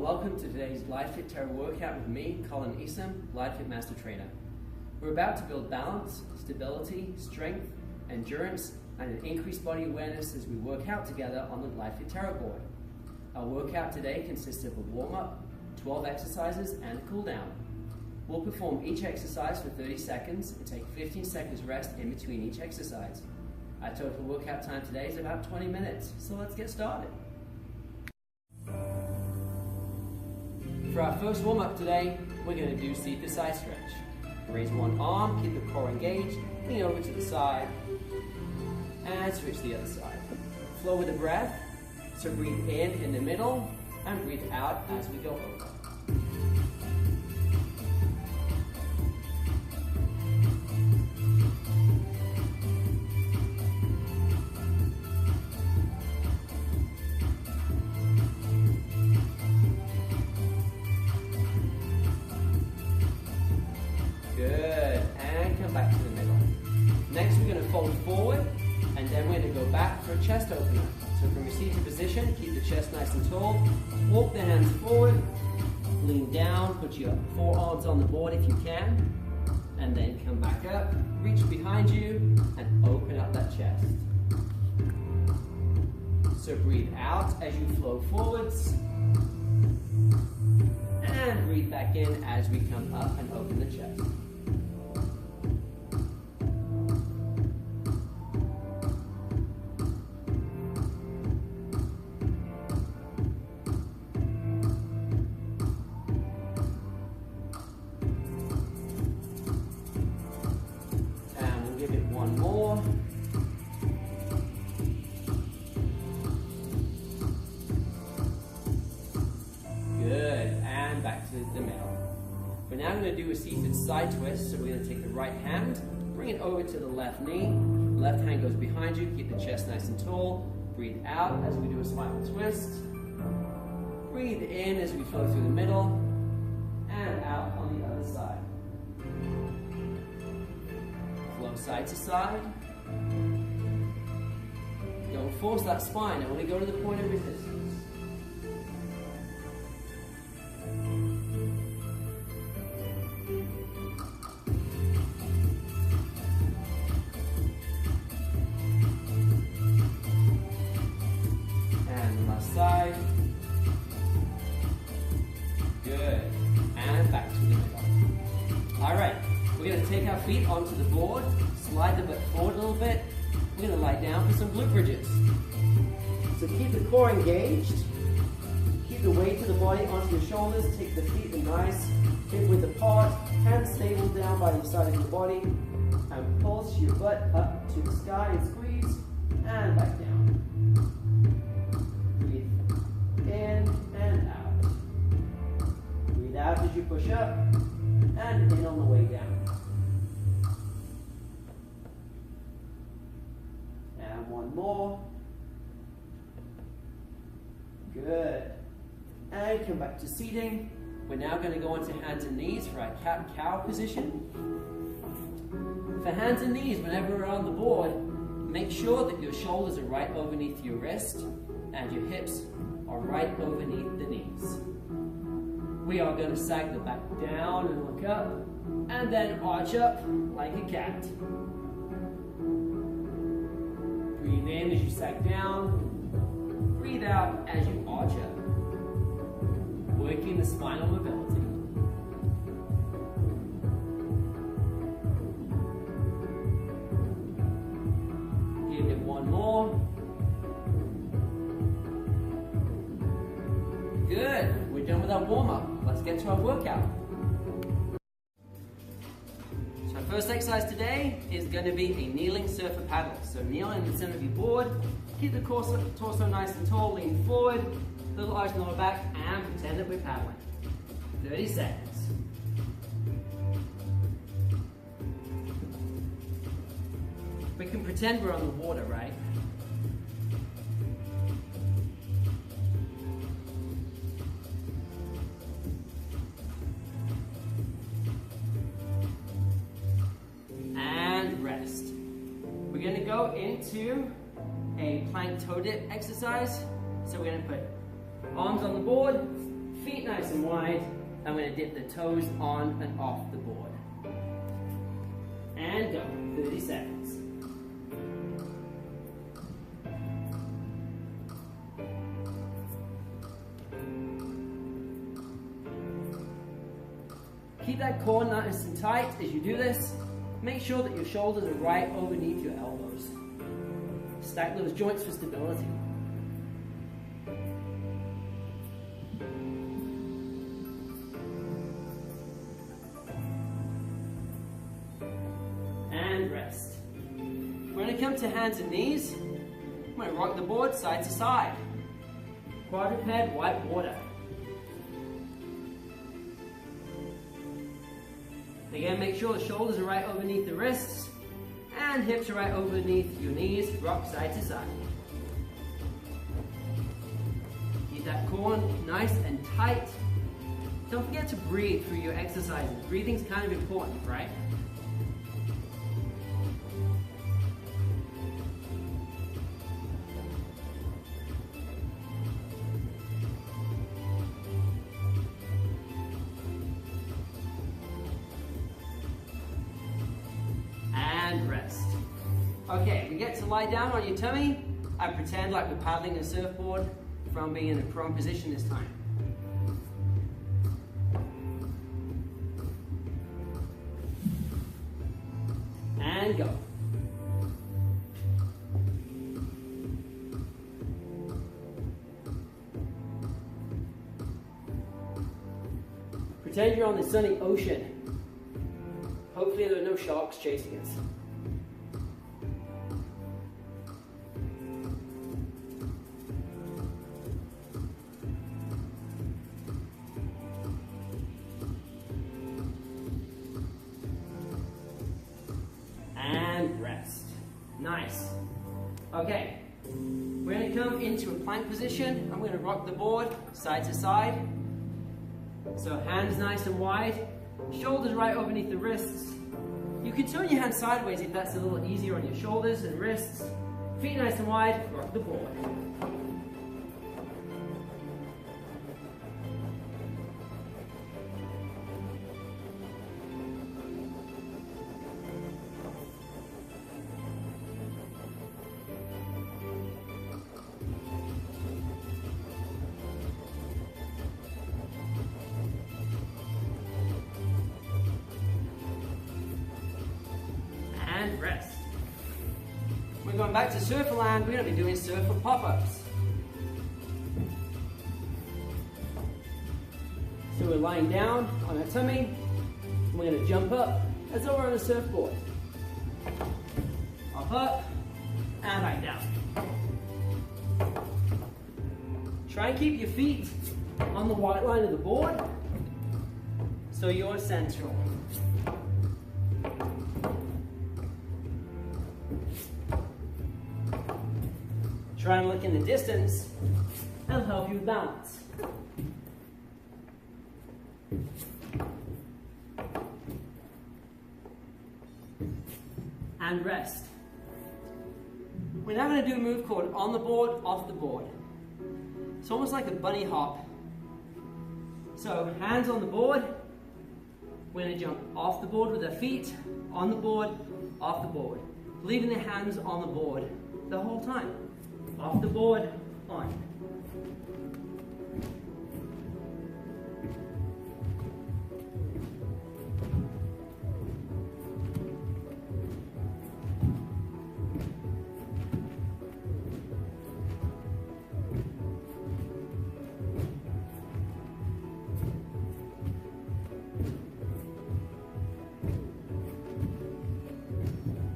welcome to today's GlideFit Terra workout with me, Collin, GlideFit Master Trainer. We're about to build balance, stability, strength, endurance, and an increased body awareness as we work out together on the GlideFit Terra board. Our workout today consists of a warm-up, 12 exercises, and a cool-down. We'll perform each exercise for 30 seconds and take 15 seconds rest in between each exercise. Our total workout time today is about 20 minutes, so let's get started. For our first warm-up today, we're going to do seated side stretch. Raise one arm, keep the core engaged, lean over to the side, and switch the other side. Flow with the breath, so breathe in the middle, and breathe out as we go over. Good, and come back to the middle. Next we're going to fold forward, and then we're going to go back for a chest opener. So from your seated position, keep the chest nice and tall, walk the hands forward, lean down, put your forearms on the board if you can, and then come back up, reach behind you, and open up that chest. So breathe out as you flow forwards, and breathe back in as we come up and open the chest. One more. Good, and back to the middle. We're now going to do a seated side twist, so we're going to take the right hand, bring it over to the left knee, left hand goes behind you, keep the chest nice and tall, breathe out as we do a spiral twist, breathe in as we flow through the middle, and out on the other side. Flow side to side. Don't force that spine, only go to the point of resistance. And the last side. Good. And back to the middle. Alright. We're going to take our feet onto the board, slide the butt forward a little bit. We're going to lie down for some glute bridges. So keep the core engaged. Keep the weight of the body onto your shoulders. Take the feet nice, hip width apart, hands stable down by the side of your body. And pulse your butt up to the sky and squeeze, and back down. Breathe in and out. Breathe out as you push up, and in on the way down. And one more. Good. And come back to seating. We're now going to go into hands and knees for our cat and cow position. For hands and knees, whenever we're on the board, make sure that your shoulders are right underneath your wrist and your hips are right underneath the knees. We are going to sag the back down and look up, and then arch up like a cat. Breathe in as you sag down. Breathe out as you arch up. Working the spinal mobility. Give it one more. Good. We're done with our warm-up. Let's get to our workout. So our first exercise today is going to be a kneeling surfer paddle. So kneel in the center of your board, keep the torso nice and tall, lean forward, little arch in the lower back, and pretend that we're paddling. 30 seconds. We can pretend we're on the water, right? We're going to go into a plank toe dip exercise. So we're going to put arms on the board, Feet nice and wide. I'm going to dip the toes on and off the board. And go. 30 seconds. Keep that core nice and tight as you do this. Make sure that your shoulders are right underneath your elbows. Stack those joints for stability. And rest. We're going to come to hands and knees. I'm going to rock the board side to side. Quadruped white water. Again, make sure the shoulders are right underneath the wrists and hips are right underneath your knees. Rock side to side. Keep that core nice and tight. Don't forget to breathe through your exercises. Breathing's kind of important, right? And rest. Okay, we get to lie down on your tummy. I pretend like we're paddling a surfboard from being in a prone position this time. And go. Pretend you're on the sunny ocean. Hopefully there are no sharks chasing us. And rest. Nice. Okay, we're going to come into a plank position. I'm going to rock the board side to side. So hands nice and wide. Shoulders right underneath the wrists. You can turn your hands sideways if that's a little easier on your shoulders and wrists. Feet nice and wide, rock the board. And rest. We're going back to surfer land. We're going to be doing surfer pop-ups. So we're lying down on our tummy. And we're going to jump up as though we're on a surfboard. Up, and back down. Try and keep your feet on the white line of the board so you're central. Try and look in the distance. That'll help you balance. And rest. We're now going to do a move called on the board, off the board. It's almost like a bunny hop. So hands on the board. We're going to jump off the board with our feet, on the board, off the board. Leaving the hands on the board the whole time. Off the board, on.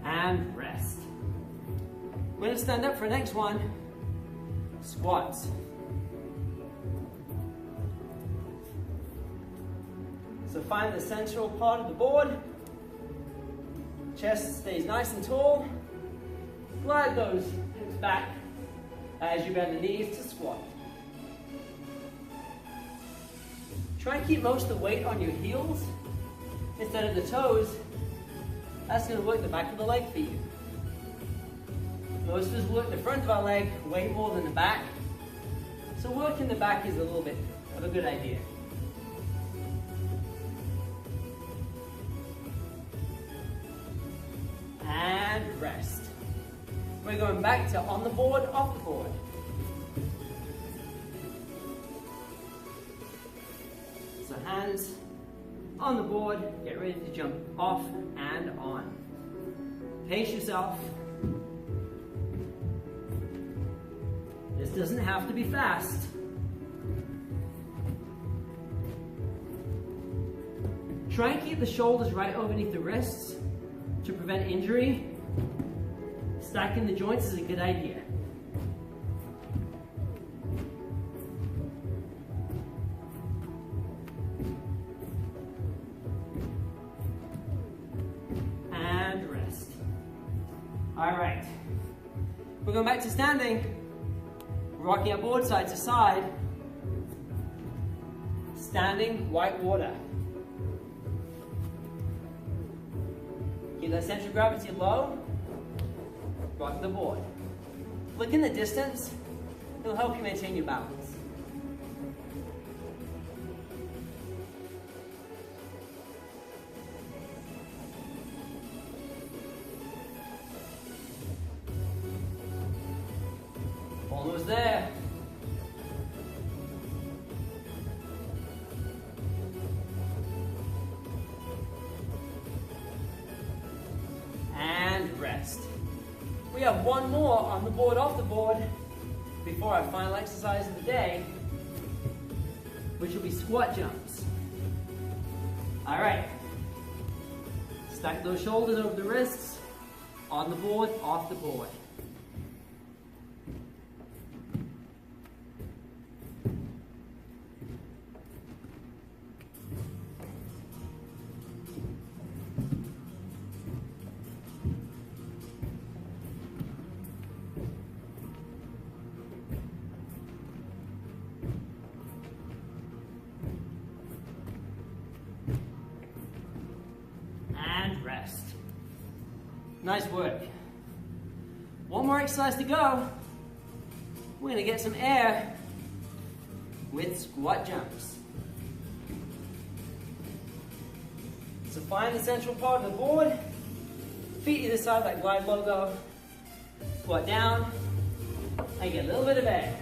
And rest. We're going to stand up for the next one. Squats. So find the central part of the board. Chest stays nice and tall. Glide those hips back as you bend the knees to squat. Try and keep most of the weight on your heels instead of the toes. That's going to work the back of the leg for you. Most of us work the front of our leg way more than the back. So working the back is a little bit of a good idea. And rest. We're going back to on the board, off the board. So hands on the board, get ready to jump off and on. Pace yourself. This doesn't have to be fast. Try and keep the shoulders right underneath the wrists to prevent injury. Stacking the joints is a good idea. And rest. All right. We're going back to standing. Rocking our board side to side. Standing white water. Keep that center of gravity low. Rock the board. Look in the distance. It'll help you maintain your balance. Almost there. And rest. We have one more on the board, off the board, before our final exercise of the day, which will be squat jumps. All right. Stack those shoulders over the wrists, on the board, off the board. Rest. Nice work. One more exercise to go. We're going to get some air with squat jumps. So find the central part of the board. Feet either side like Glide logo. Squat down and get a little bit of air.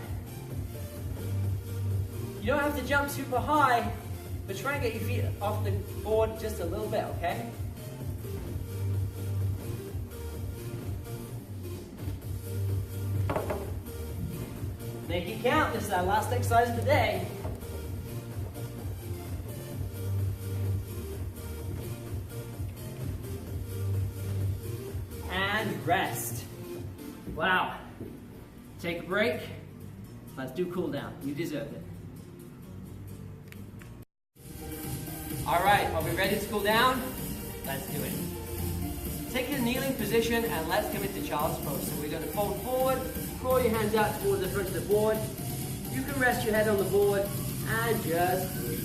You don't have to jump super high, but try and get your feet off the board just a little bit, okay? Make it count. This is our last exercise of the day. And rest. Wow. Take a break. Let's do cool down. You deserve it. All right, are we ready to cool down? Let's do it. Take a kneeling position and let's come into child's pose. So we're going to fold forward, draw your hands out towards the front of the board. You can rest your head on the board and just breathe.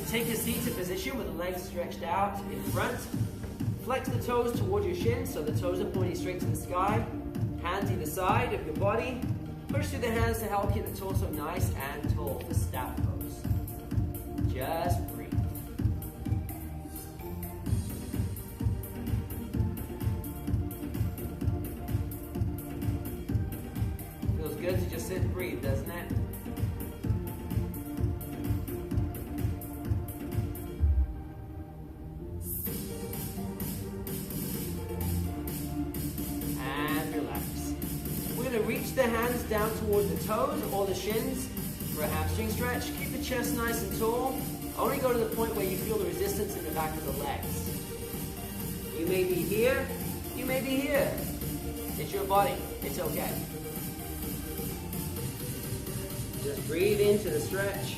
Take a seated position with the legs stretched out in front. Flex the toes towards your shins so the toes are pointing straight to the sky. Hands either side of your body. Push through the hands to help keep the torso nice and tall for staff pose. Just breathe. Feels good to just sit and breathe, doesn't it? Reach the hands down towards the toes or the shins for a hamstring stretch. Keep the chest nice and tall. Only go to the point where you feel the resistance in the back of the legs. You may be here, you may be here. It's your body, it's okay. Just breathe into the stretch.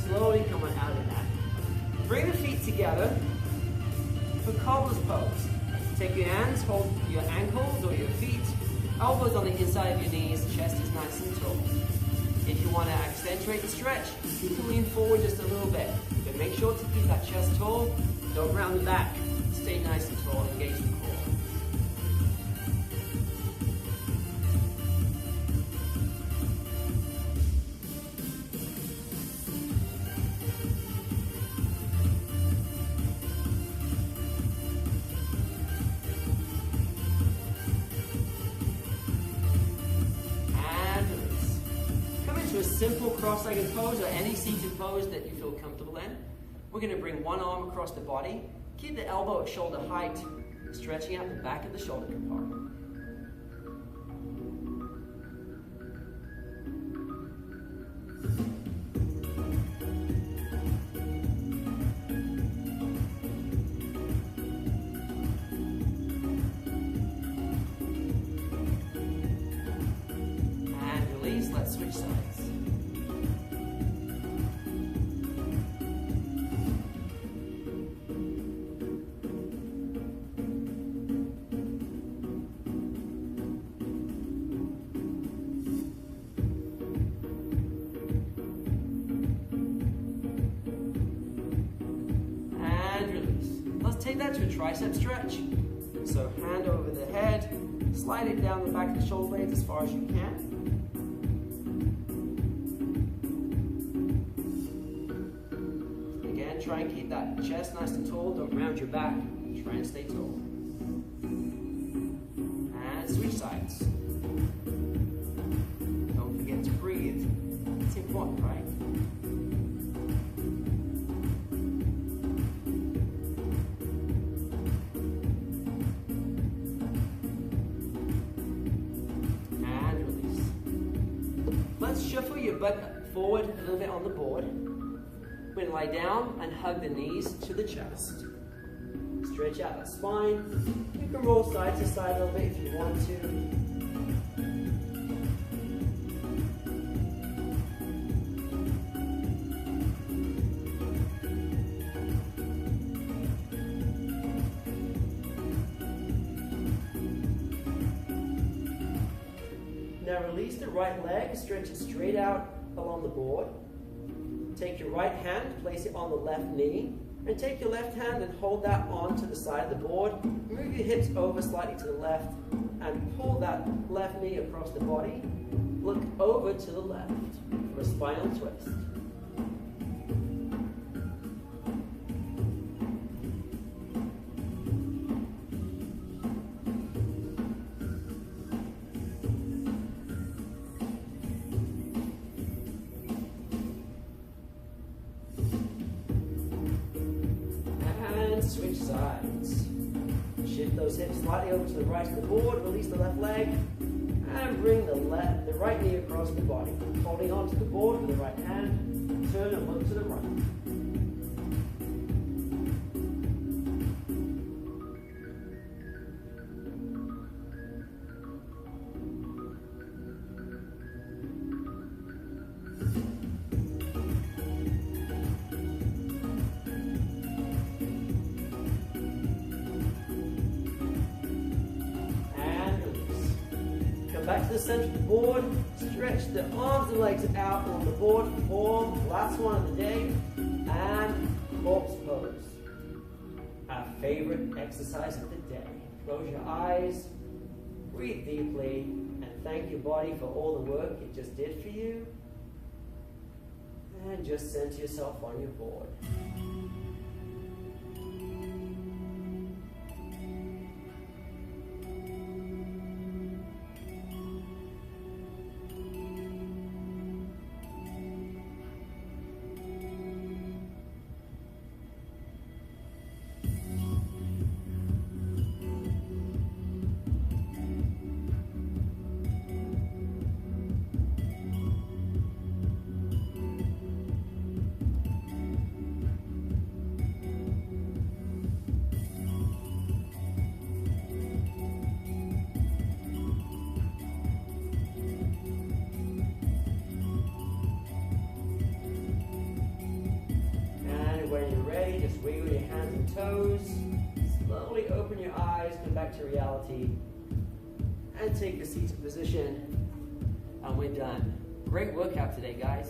Slowly come on out of that. Bring the feet together for cobbler's pose. Take your hands, hold your ankles or your feet, elbows on the inside of your knees, chest is nice and tall. If you want to accentuate the stretch, you can lean forward just a little bit. But make sure to keep that chest tall. Don't round the back. Stay nice and tall. Engage the core. A simple cross-legged pose or any seated pose that you feel comfortable in. We're going to bring one arm across the body. Keep the elbow at shoulder height, stretching out the back of the shoulder compartment. And release, let's switch sides. Take that to a tricep stretch. So hand over the head, slide it down the back of the shoulder blades as far as you can. Again, try and keep that chest nice and tall. Don't round your back. Try and stay tall. And switch sides. Don't forget to breathe. It's important, right? Let's shuffle your butt forward a little bit on the board. We're going to lie down and hug the knees to the chest. Stretch out the spine. You can roll side to side a little bit if you want to. Now release the right leg, stretch it straight out along the board. Take your right hand, place it on the left knee, and take your left hand and hold that onto the side of the board. Move your hips over slightly to the left and pull that left knee across the body. Look over to the left for a spinal twist. Switch sides. Shift those hips slightly over to the right of the board, release the left leg, and bring the right knee across the body. Holding on to the board with the right hand, turn and look to the right. Back to the center of the board, stretch the arms and legs out on the board for last one of the day, and corpse pose. Our favorite exercise of the day. Close your eyes, breathe deeply, and thank your body for all the work it just did for you. And just center yourself on your board. Wiggle your hands and toes. Slowly open your eyes, come back to reality. And take a seated position. And we're done. Great workout today, guys.